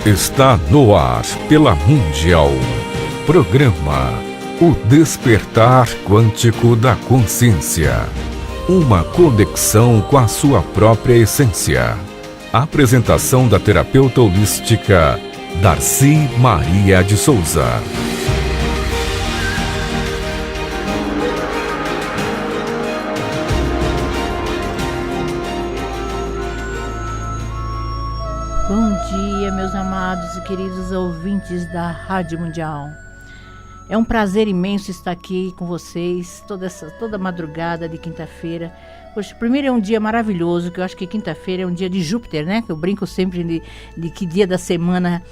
Está no ar pela Mundial. Programa O Despertar Quântico da Consciência. Uma conexão com a sua própria essência. Apresentação da terapeuta holística Darcy Maria de Souza. Bom dia, meus amados e queridos ouvintes da Rádio Mundial. É um prazer imenso estar aqui com vocês toda madrugada de quinta-feira. Poxa, primeiro é um dia maravilhoso, que eu acho que quinta-feira é um dia de Júpiter, né? Que eu brinco sempre de que dia da semana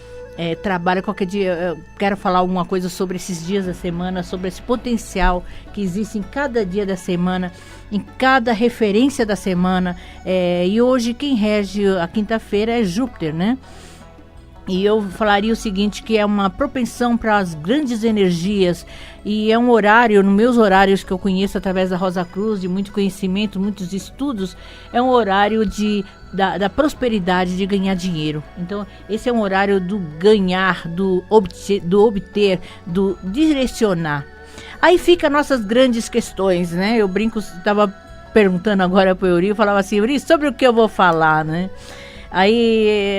trabalha. Qualquer dia eu quero falar alguma coisa sobre esses dias da semana, sobre esse potencial que existe em cada dia da semana, em cada referência da semana. E hoje quem rege a quinta-feira é Júpiter, né? E eu falaria o seguinte, que é uma propensão para as grandes energias, e é um horário, nos meus horários que eu conheço através da Rosa Cruz, de muito conhecimento, muitos estudos, é um horário da prosperidade, de ganhar dinheiro. Então, esse é um horário do ganhar, do obter, do direcionar. Aí fica nossas grandes questões, né? Eu brinco, estava perguntando agora para o Euri, eu falava assim, Euri, sobre o que eu vou falar, né? Aí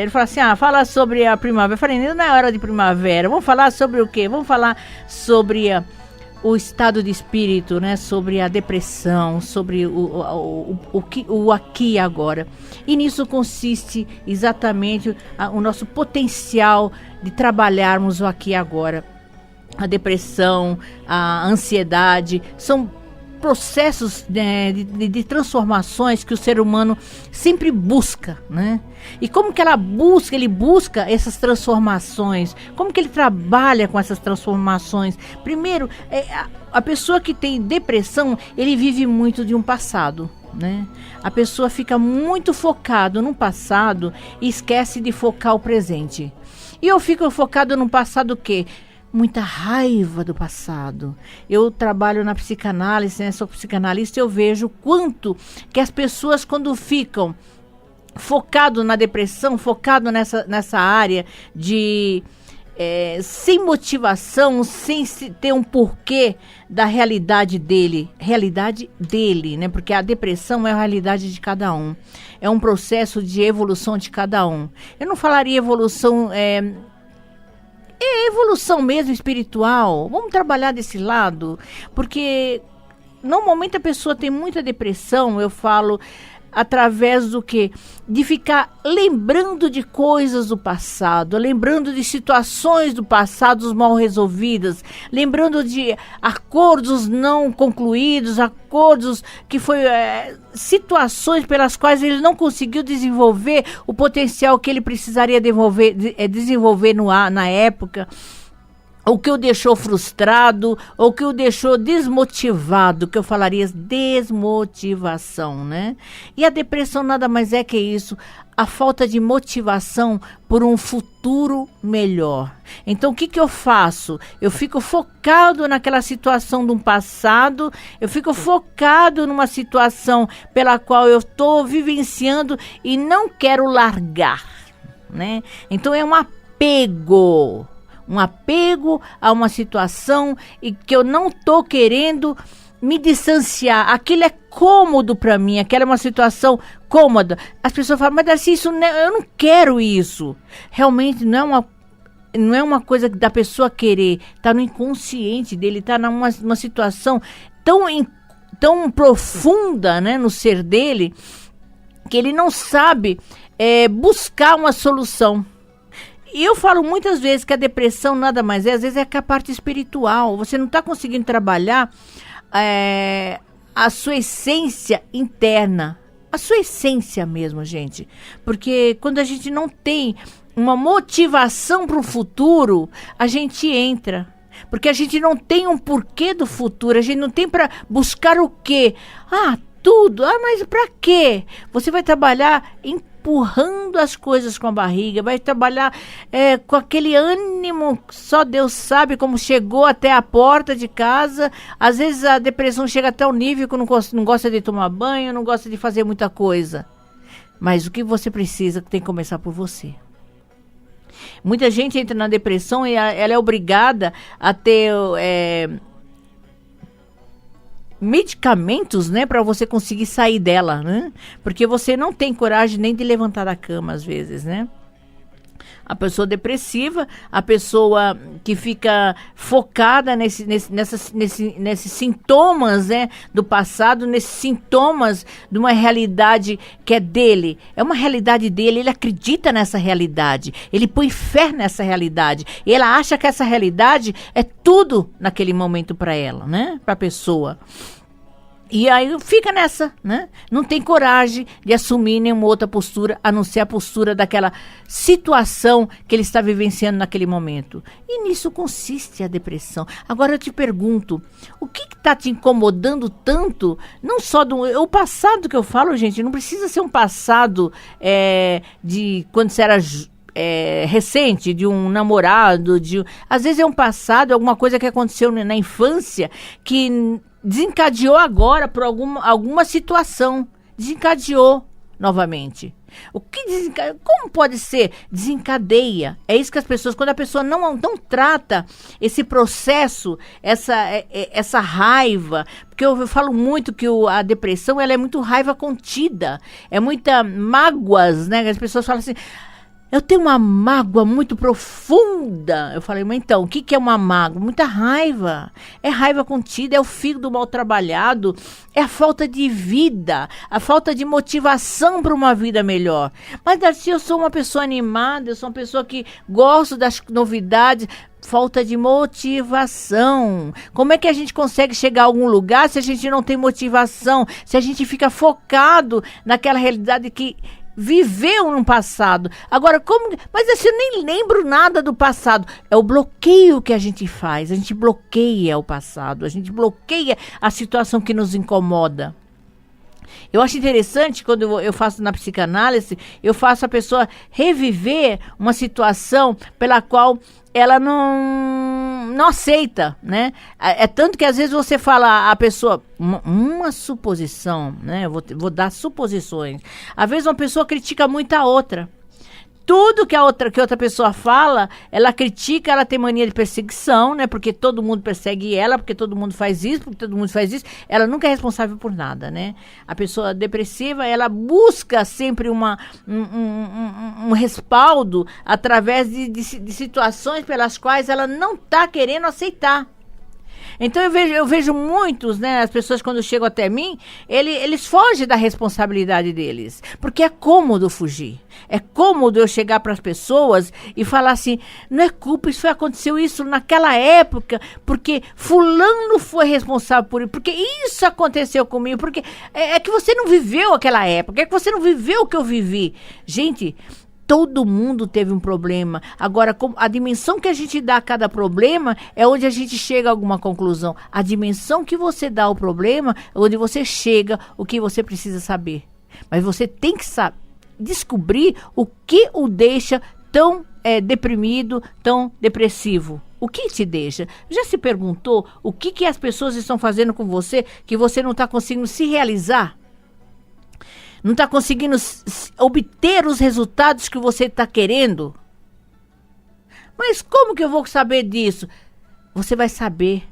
ele falou assim, fala sobre a primavera. Eu falei, não é hora de primavera, vamos falar sobre o quê? Vamos falar sobre o estado de espírito, né? Sobre a depressão, sobre o aqui e agora. E nisso consiste exatamente o nosso potencial de trabalharmos o aqui e agora. A depressão, a ansiedade, são processos de transformações que o ser humano sempre busca, né? E como que ele busca essas transformações? Como que ele trabalha com essas transformações? Primeiro, a pessoa que tem depressão, ele vive muito de um passado, né? A pessoa fica muito focado no passado e esquece de focar o presente. E eu fico focado no passado o quê? Muita raiva do passado. Eu trabalho na psicanálise, né? Sou psicanalista, eu vejo quanto que as pessoas, quando ficam focado na depressão, focado nessa área de sem motivação, sem ter um porquê da realidade dele, né? Porque a depressão é a realidade de cada um, é um processo de evolução de cada um. Eu não falaria evolução evolução mesmo espiritual. Vamos trabalhar desse lado, porque normalmente a pessoa tem muita depressão, eu falo, através do quê? De ficar lembrando de coisas do passado, lembrando de situações do passado mal resolvidas, lembrando de acordos não concluídos, acordos que foi situações pelas quais ele não conseguiu desenvolver o potencial que ele precisaria desenvolver na época, ou que o deixou frustrado, ou que o deixou desmotivado, que eu falaria desmotivação, né? E a depressão nada mais é que isso, a falta de motivação por um futuro melhor. Então o que eu faço? Eu fico focado naquela situação do passado, eu fico focado numa situação pela qual eu estou vivenciando e não quero largar, né? Então é um apego a uma situação e que eu não estou querendo me distanciar. Aquilo é cômodo para mim, aquela é uma situação cômoda. As pessoas falam, mas Darcy, eu não quero isso. Realmente não é uma coisa da pessoa querer, está no inconsciente dele, está numa situação tão profunda, né, no ser dele, que ele não sabe buscar uma solução. E eu falo muitas vezes que a depressão nada mais às vezes é que a parte espiritual. Você não está conseguindo trabalhar a sua essência interna. A sua essência mesmo, gente. Porque quando a gente não tem uma motivação para o futuro, a gente entra. Porque a gente não tem um porquê do futuro. A gente não tem para buscar o quê? Tudo. Mas para quê? Você vai trabalhar empurrando as coisas com a barriga, vai trabalhar com aquele ânimo, só Deus sabe como chegou até a porta de casa. Às vezes a depressão chega até o nível que não gosta de tomar banho, não gosta de fazer muita coisa. Mas o que você precisa tem que começar por você. Muita gente entra na depressão e ela é obrigada a ter medicamentos, né, para você conseguir sair dela, né? Porque você não tem coragem nem de levantar da cama às vezes, né? A pessoa depressiva, a pessoa que fica focada nesses sintomas, né, do passado, nesses sintomas de uma realidade que é dele. É uma realidade dele, ele acredita nessa realidade, ele põe fé nessa realidade. E ela acha que essa realidade é tudo naquele momento para ela, né, para a pessoa. E aí fica nessa, né? Não tem coragem de assumir nenhuma outra postura, a não ser a postura daquela situação que ele está vivenciando naquele momento. E nisso consiste a depressão. Agora eu te pergunto, o que está te incomodando tanto? Não só o passado que eu falo, gente, não precisa ser um passado de quando você era recente, de um namorado, às vezes é um passado, alguma coisa que aconteceu na infância que desencadeou agora por alguma situação. Desencadeou novamente. Como pode ser? Desencadeia. É isso que as pessoas, quando a pessoa não trata esse processo, essa raiva, porque eu falo muito que a depressão ela é muito raiva contida, é muita mágoas, né? As pessoas falam assim, eu tenho uma mágoa muito profunda. Eu falei, mas então, o que é uma mágoa? Muita raiva. É raiva contida, é o fígado mal trabalhado, é a falta de vida, a falta de motivação para uma vida melhor. Mas, Darcy, eu sou uma pessoa animada, eu sou uma pessoa que gosto das novidades. Falta de motivação. Como é que a gente consegue chegar a algum lugar se a gente não tem motivação? Se a gente fica focado naquela realidade que viveu no passado. Agora, mas assim, eu nem lembro nada do passado. É o bloqueio que a gente faz. A gente bloqueia o passado. A gente bloqueia a situação que nos incomoda. Eu acho interessante, quando eu faço na psicanálise, eu faço a pessoa reviver uma situação pela qual ela não aceita, né? É tanto que às vezes você fala a pessoa, uma suposição, né? Eu vou dar suposições. Às vezes uma pessoa critica muito a outra. Tudo que outra pessoa fala, ela critica, ela tem mania de perseguição, né? Porque todo mundo persegue ela, porque todo mundo faz isso, porque todo mundo faz isso. Ela nunca é responsável por nada, né? A pessoa depressiva, ela busca sempre um respaldo através de situações pelas quais ela não está querendo aceitar. Então eu vejo muitos, né, as pessoas quando chegam até mim, eles fogem da responsabilidade deles, porque é cômodo fugir. É cômodo eu chegar para as pessoas e falar assim, não é culpa, aconteceu isso naquela época, porque fulano foi responsável por isso, porque isso aconteceu comigo, porque é que você não viveu aquela época, é que você não viveu o que eu vivi. Gente, todo mundo teve um problema. Agora, a dimensão que a gente dá a cada problema é onde a gente chega a alguma conclusão. A dimensão que você dá ao problema é onde você chega o que você precisa saber. Mas você tem que descobrir o que o deixa tão deprimido, tão depressivo. O que te deixa? Já se perguntou o que as pessoas estão fazendo com você que você não está conseguindo se realizar? Não está conseguindo obter os resultados que você está querendo? Mas como que eu vou saber disso? Você vai saber.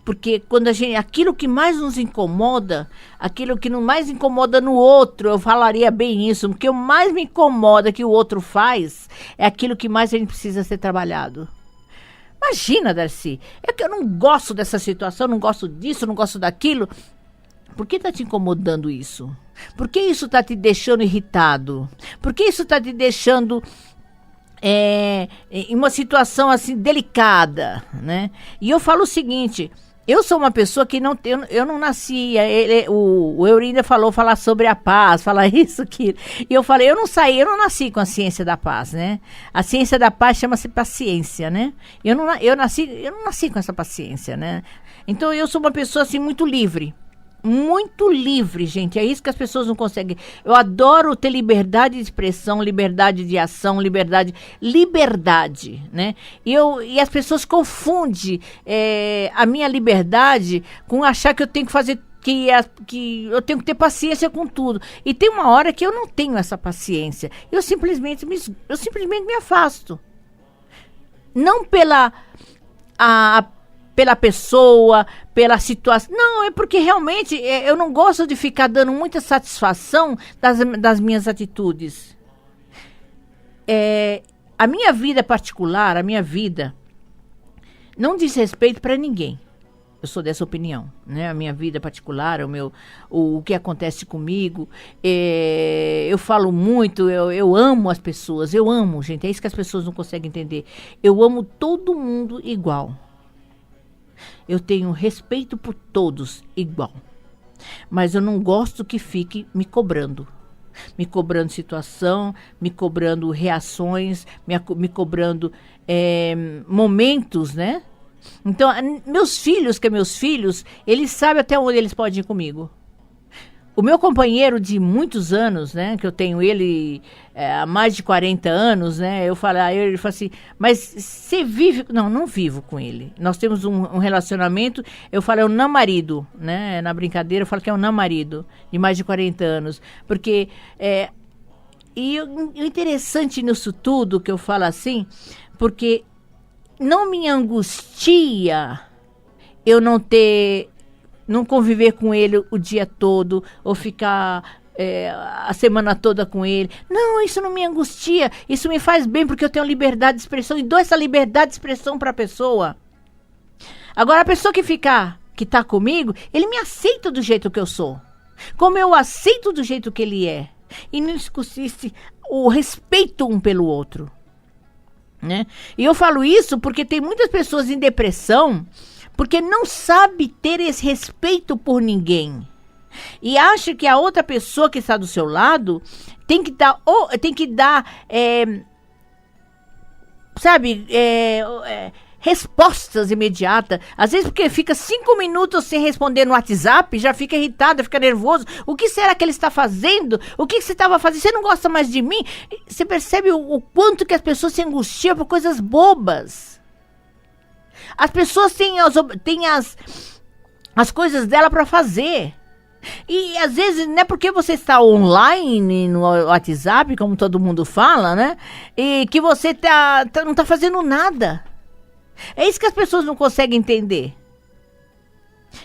Porque quando aquilo que mais nos incomoda, aquilo que mais incomoda no outro, eu falaria bem isso, porque o mais me incomoda que o outro faz, é aquilo que mais a gente precisa ser trabalhado. Imagina, Darcy, é que eu não gosto dessa situação, não gosto disso, não gosto daquilo. Por que está te incomodando isso? Por que isso está te deixando irritado? Por que isso está te deixando em uma situação assim delicada, né? E eu falo o seguinte, eu sou uma pessoa que eu não nasci, o Eurinda falar sobre a paz, falar isso, aquilo. E eu falei, eu não nasci com a ciência da paz, né? A ciência da paz chama-se paciência, né? Eu não nasci com essa paciência, né? Então eu sou uma pessoa assim muito livre. Muito livre, gente, é isso que as pessoas não conseguem. Eu adoro ter liberdade de expressão, liberdade de ação, liberdade, né? E as pessoas confundem a minha liberdade com achar que eu tenho que fazer, que eu tenho que ter paciência com tudo. E tem uma hora que eu não tenho essa paciência. Eu simplesmente me afasto. Não pela pessoa, pela situação. Não, é porque realmente eu não gosto de ficar dando muita satisfação das minhas atitudes. A minha vida particular, a minha vida, não diz respeito para ninguém. Eu sou dessa opinião, né? A minha vida particular, o que acontece comigo. Eu falo muito, eu amo as pessoas, eu amo, gente. É isso que as pessoas não conseguem entender. Eu amo todo mundo igual. Eu tenho respeito por todos igual. Mas eu não gosto que fique me cobrando. Me cobrando situação, me cobrando reações, me cobrando momentos, né? Então, meus filhos, eles sabem até onde eles podem ir comigo. O meu companheiro de muitos anos, né? Que eu tenho ele há mais de 40 anos, né? Ele fala assim, mas você vive... Não vivo com ele. Nós temos um relacionamento, eu falo, é um namarido, né? Na brincadeira eu falo que é um namarido de mais de 40 anos. Porque... E o interessante nisso tudo, que eu falo assim, porque... Não me angustia eu não conviver com ele o dia todo, ou ficar a semana toda com ele. Não, isso não me angustia, isso me faz bem, porque eu tenho liberdade de expressão, e dou essa liberdade de expressão para a pessoa. Agora, a pessoa que está comigo, ele me aceita do jeito que eu sou, como eu aceito do jeito que ele é. E não consiste o respeito um pelo outro. Né? E eu falo isso porque tem muitas pessoas em depressão porque não sabe ter esse respeito por ninguém e acha que a outra pessoa que está do seu lado tem que dar respostas imediatas. Às vezes porque fica 5 minutos sem responder no WhatsApp, já fica irritado, fica nervoso. O que será que ele está fazendo? O que você estava fazendo? Você não gosta mais de mim? Você percebe o quanto que as pessoas se angustiam por coisas bobas. As pessoas têm as coisas dela para fazer. E às vezes não é porque você está online no WhatsApp, como todo mundo fala, né? E que você não está fazendo nada. É isso que as pessoas não conseguem entender.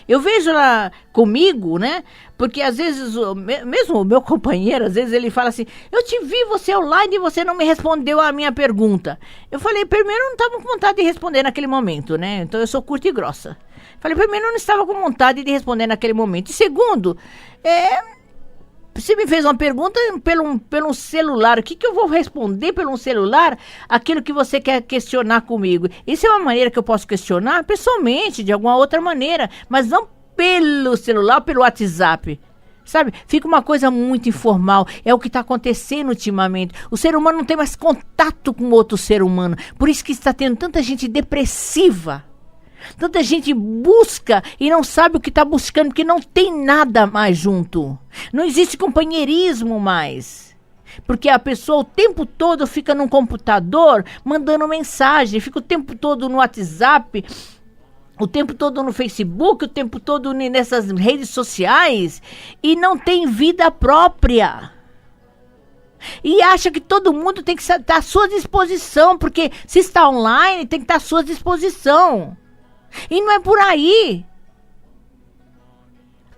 Eu vejo lá comigo, né? Porque às vezes, mesmo o meu companheiro, às vezes ele fala assim, eu te vi você online e você não me respondeu a minha pergunta. Eu falei, primeiro eu não estava com vontade de responder naquele momento, né? Então eu sou curta e grossa. Falei, primeiro eu não estava com vontade de responder naquele momento. E segundo, você me fez uma pergunta pelo celular. O que eu vou responder pelo celular? Aquilo que você quer questionar comigo. Isso é uma maneira que eu posso questionar pessoalmente, de alguma outra maneira. Mas não pelo celular, pelo WhatsApp. Sabe? Fica uma coisa muito informal. É o que está acontecendo ultimamente. O ser humano não tem mais contato com outro ser humano. Por isso que está tendo tanta gente depressiva. Tanta gente busca e não sabe o que está buscando, porque não tem nada mais junto. Não existe companheirismo mais. Porque a pessoa o tempo todo fica num computador mandando mensagem, fica o tempo todo no WhatsApp, o tempo todo no Facebook, o tempo todo nessas redes sociais e não tem vida própria. E acha que todo mundo tem que estar à sua disposição, porque se está online tem que estar à sua disposição. E não é por aí.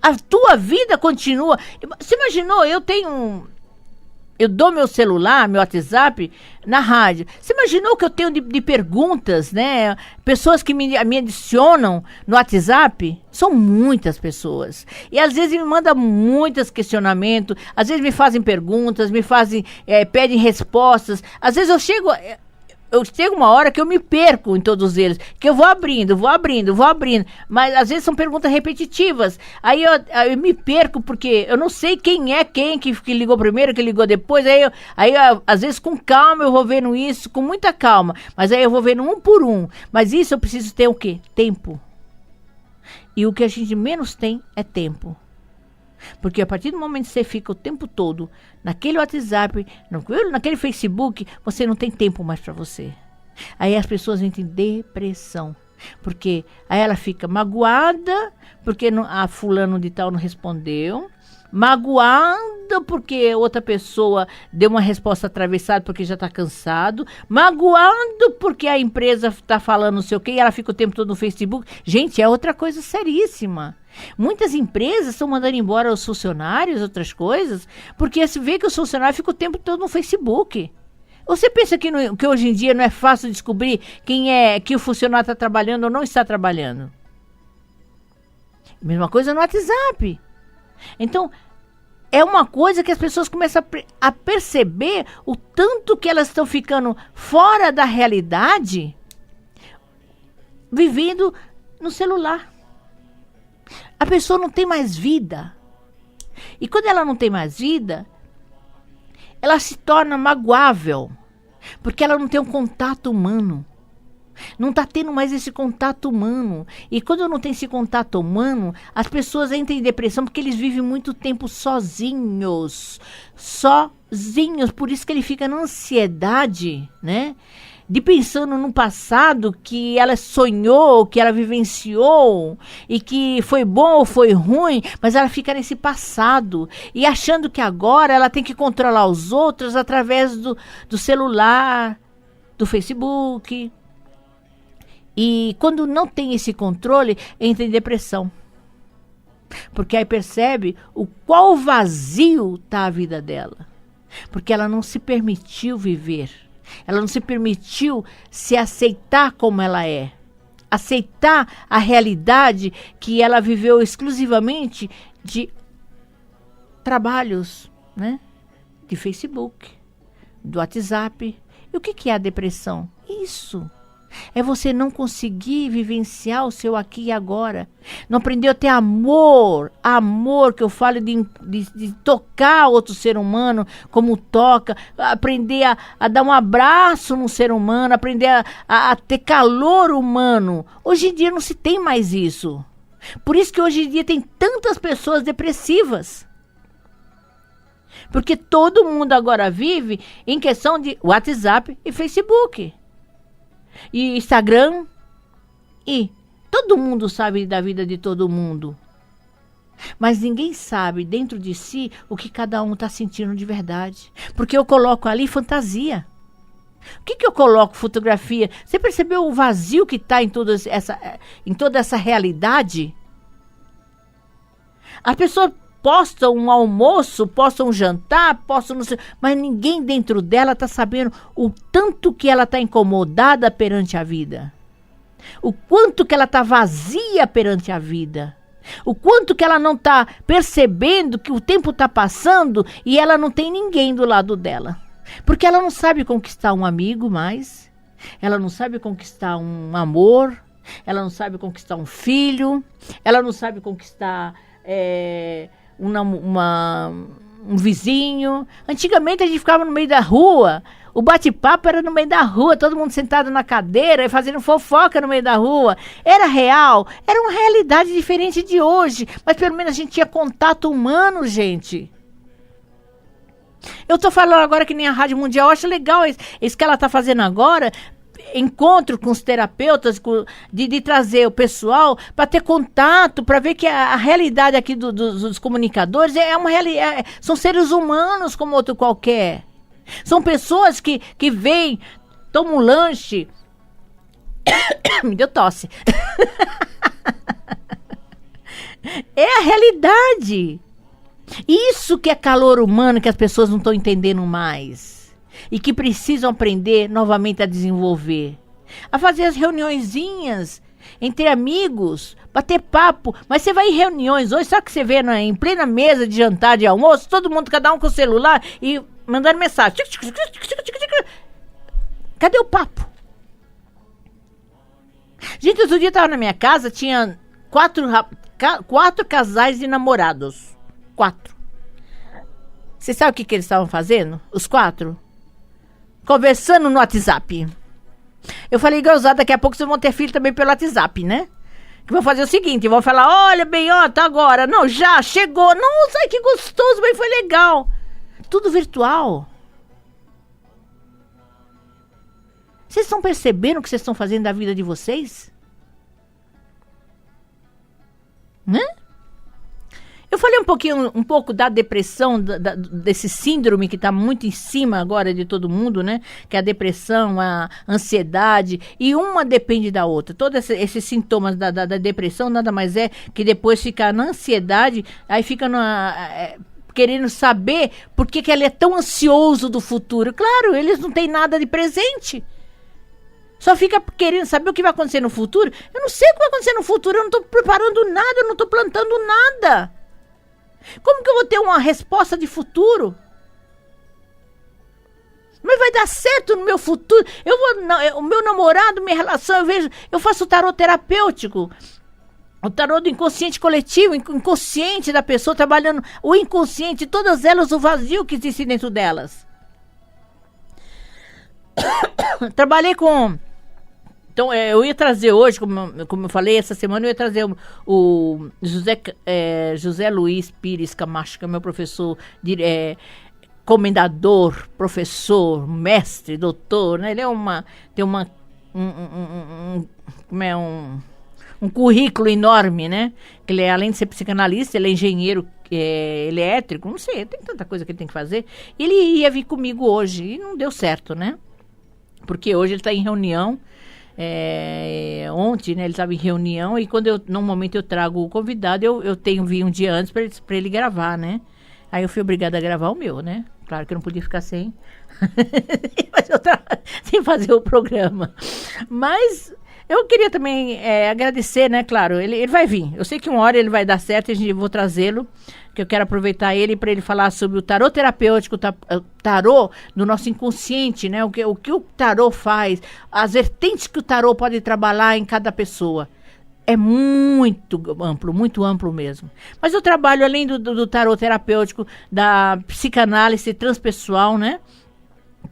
A tua vida continua. Você imaginou? Eu dou meu celular, meu WhatsApp na rádio. Você imaginou o que eu tenho de perguntas, né? Pessoas que me adicionam no WhatsApp. São muitas pessoas. E às vezes me mandam muitos questionamentos. Às vezes me fazem perguntas, pedem respostas. Às vezes eu chego uma hora que eu me perco em todos eles, que eu vou abrindo, mas às vezes são perguntas repetitivas, aí eu me perco, porque eu não sei quem que ligou primeiro, que ligou depois, aí às vezes com calma eu vou vendo isso, com muita calma, mas aí eu vou vendo um por um, mas isso eu preciso ter o quê? Tempo. E o que a gente menos tem é tempo. Porque a partir do momento que você fica o tempo todo naquele WhatsApp, naquele Facebook, você não tem tempo mais para você. Aí as pessoas entram em depressão. Porque aí ela fica magoada, porque a fulano de tal não respondeu. magoado porque outra pessoa deu uma resposta atravessada porque já está cansado, magoado porque a empresa está falando não sei o que e ela fica o tempo todo no Facebook. Gente, é outra coisa seríssima. Muitas empresas estão mandando embora os funcionários, outras coisas, porque se vê que os funcionários ficam o tempo todo no Facebook. Você pensa que hoje em dia não é fácil descobrir que o funcionário está trabalhando ou não está trabalhando? Mesma coisa no WhatsApp. Então, é uma coisa que as pessoas começam a perceber o tanto que elas estão ficando fora da realidade, vivendo no celular. A pessoa não tem mais vida. E quando ela não tem mais vida, ela se torna magoável, porque ela não tem um contato humano. Não está tendo mais esse contato humano. E quando não tem esse contato humano, as pessoas entram em depressão porque eles vivem muito tempo sozinhos. Sozinhos. Por isso que ele fica na ansiedade, né? De pensando no passado que ela sonhou, que ela vivenciou, e que foi bom ou foi ruim, mas ela fica nesse passado. E achando que agora ela tem que controlar os outros através do celular, do Facebook. E quando não tem esse controle, entra em depressão. Porque aí percebe o qual vazio está a vida dela. Porque ela não se permitiu viver. Ela não se permitiu se aceitar como ela é. Aceitar a realidade que ela viveu exclusivamente de trabalhos, né? De Facebook, do WhatsApp. E o que é a depressão? Isso. É você não conseguir vivenciar o seu aqui e agora. Não aprendeu a ter amor. Amor, que eu falo de tocar outro ser humano como toca. Aprender a dar um abraço no ser humano. Aprender a ter calor humano. Hoje em dia não se tem mais isso. Por isso que hoje em dia tem tantas pessoas depressivas. Porque todo mundo agora vive em questão de WhatsApp e Facebook. E Instagram, e todo mundo sabe da vida de todo mundo. Mas ninguém sabe dentro de si o que cada um está sentindo de verdade. Porque eu coloco ali fantasia. O que eu coloco? Fotografia. Você percebeu o vazio que está em toda essa realidade? A pessoa posta um almoço, posta um jantar, posta não sei, mas ninguém dentro dela está sabendo o tanto que ela está incomodada perante a vida. O quanto que ela está vazia perante a vida. O quanto que ela não está percebendo que o tempo está passando e ela não tem ninguém do lado dela. Porque ela não sabe conquistar um amigo mais. Ela não sabe conquistar um amor. Ela não sabe conquistar um filho. Ela não sabe conquistar um vizinho. Antigamente a gente ficava no meio da rua, o bate-papo era no meio da rua, todo mundo sentado na cadeira e fazendo fofoca no meio da rua. Era real, era uma realidade diferente de hoje, mas pelo menos a gente tinha contato humano, gente. Eu tô falando agora que nem a Rádio Mundial, eu acho legal isso que ela tá fazendo agora, encontro com os terapeutas, de trazer o pessoal para ter contato, para ver que a realidade aqui dos comunicadores são seres humanos como outro qualquer. São pessoas que vêm, tomam um lanche. Me deu tosse. É a realidade. Isso que é calor humano que as pessoas não estão entendendo mais. E que precisam aprender novamente a desenvolver. A fazer as reuniõezinhas entre amigos, bater papo. Mas você vai em reuniões hoje, só que você vê em plena mesa de jantar, de almoço, todo mundo, cada um com o celular e mandando mensagem. Cadê o papo? Gente, outro dia eu tava na minha casa, tinha quatro casais de namorados. 4. Você sabe o que eles estavam fazendo? Os 4? Conversando no WhatsApp. Eu falei, Gauzada, daqui a pouco vocês vão ter filho também pelo WhatsApp, né? Que vão fazer o seguinte, vão falar, olha bem, ó, tá agora. Não, já, chegou. Nossa, ai, que gostoso, bem, foi legal. Tudo virtual. Vocês estão percebendo o que vocês estão fazendo da vida de vocês? Né? Eu falei um pouco da depressão, desse síndrome que está muito em cima agora de todo mundo, né? Que é a depressão, a ansiedade, e uma depende da outra. Todos esses sintomas da depressão nada mais é que depois fica na ansiedade, aí fica querendo saber por que ele é tão ansioso do futuro. Claro, eles não têm nada de presente. Só fica querendo saber o que vai acontecer no futuro. Eu não sei o que vai acontecer no futuro, eu não estou preparando nada, eu não estou plantando nada. Como que eu vou ter uma resposta de futuro? Mas vai dar certo no meu futuro? O meu namorado, minha relação, eu faço tarô terapêutico. O tarô do inconsciente coletivo, o inconsciente da pessoa, trabalhando o inconsciente, todas elas, o vazio que existe dentro delas. Trabalhei com... Então, eu ia trazer hoje, como eu falei, essa semana eu ia trazer o José Luiz Pires Camacho, que é meu professor, comendador, professor, mestre, doutor, né? Ele tem um currículo enorme, né? Ele além de ser psicanalista, ele é engenheiro elétrico, não sei, tem tanta coisa que ele tem que fazer. Ele ia vir comigo hoje e não deu certo, né? Porque hoje ele está em reunião. Ontem, né, ele estava em reunião e quando normalmente eu trago o convidado, eu tenho vir um dia antes para ele gravar, né? Aí eu fui obrigada a gravar o meu, né? Claro que eu não podia ficar sem fazer o programa. Mas eu queria também agradecer, né? Claro, ele vai vir. Eu sei que uma hora ele vai dar certo e eu vou trazê-lo, que eu quero aproveitar ele para ele falar sobre o tarô terapêutico, o tarô do nosso inconsciente, né? O que o tarô faz, as vertentes que o tarô pode trabalhar em cada pessoa. É muito amplo mesmo. Mas eu trabalho, além do tarô terapêutico, da psicanálise transpessoal, né?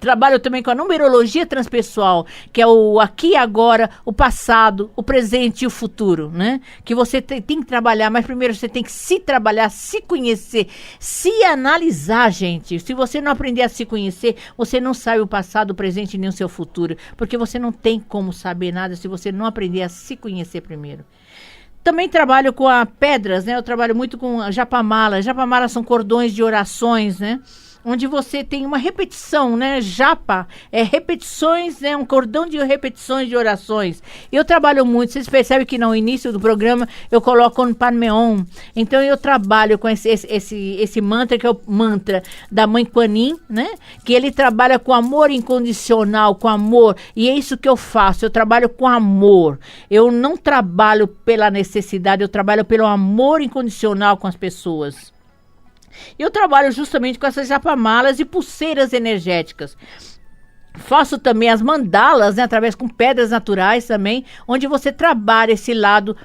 Trabalho também com a numerologia transpessoal, que é o aqui e agora, o passado, o presente e o futuro, né? Que você tem que trabalhar, mas primeiro você tem que se trabalhar, se conhecer, se analisar, gente. Se você não aprender a se conhecer, você não sabe o passado, o presente nem o seu futuro, porque você não tem como saber nada se você não aprender a se conhecer primeiro. Também trabalho com pedras, né? Eu trabalho muito com japamala. Japamala são cordões de orações, né? Onde você tem uma repetição, né? Japa é repetições, né? Um cordão de repetições de orações. Eu trabalho muito, vocês percebem que no início do programa eu coloco um Panmeon. Então eu trabalho com esse mantra, que é o mantra da Mãe Kuan Yin, né? Que ele trabalha com amor incondicional, com amor. E é isso que eu faço, eu trabalho com amor. Eu não trabalho pela necessidade, eu trabalho pelo amor incondicional com as pessoas. Eu trabalho justamente com essas japamalas e pulseiras energéticas. Faço também as mandalas, né, através com pedras naturais também, onde você trabalha esse lado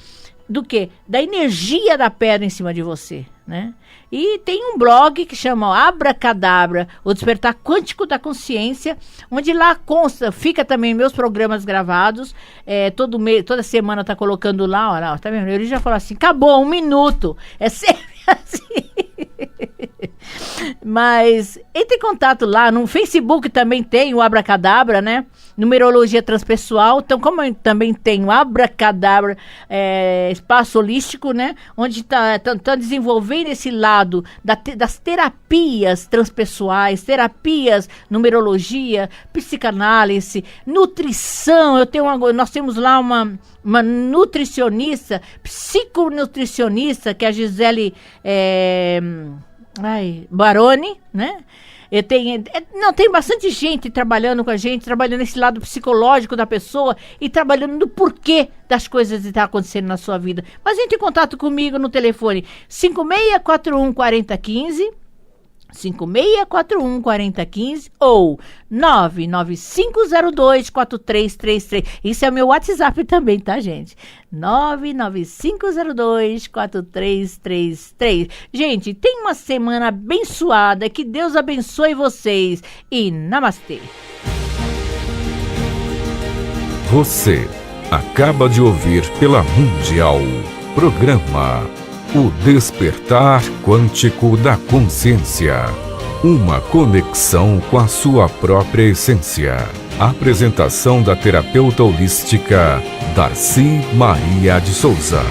do quê? Da energia da pedra em cima de você, né? E tem um blog que chama Abracadabra, o Despertar Quântico da Consciência, onde lá consta, fica também meus programas gravados, toda semana tá colocando lá, ó, tá vendo? Ele já falou assim, acabou, 1 minuto, é sempre assim. Mas entre em contato lá, no Facebook também tem o Abracadabra, né? Numerologia transpessoal. Então, como eu também tenho Abracadabra, espaço holístico, né? Onde tá desenvolvendo esse lado das terapias transpessoais, terapias, numerologia, psicanálise, nutrição. Nós temos lá uma nutricionista, psiconutricionista, que é a Gisele Baroni, né? Tem bastante gente trabalhando com a gente, trabalhando esse lado psicológico da pessoa e trabalhando no porquê das coisas que estão acontecendo na sua vida. Mas entre em contato comigo no telefone 5641 4015, 5641 4015 ou 99502 4333. Isso é o meu WhatsApp também, tá, gente? 99502 4333. Gente, tem uma semana abençoada, que Deus abençoe vocês e namastê. Você acaba de ouvir pela Mundial programa O Despertar Quântico da Consciência. Uma conexão com a sua própria essência. Apresentação da terapeuta holística Darcy Maria de Souza.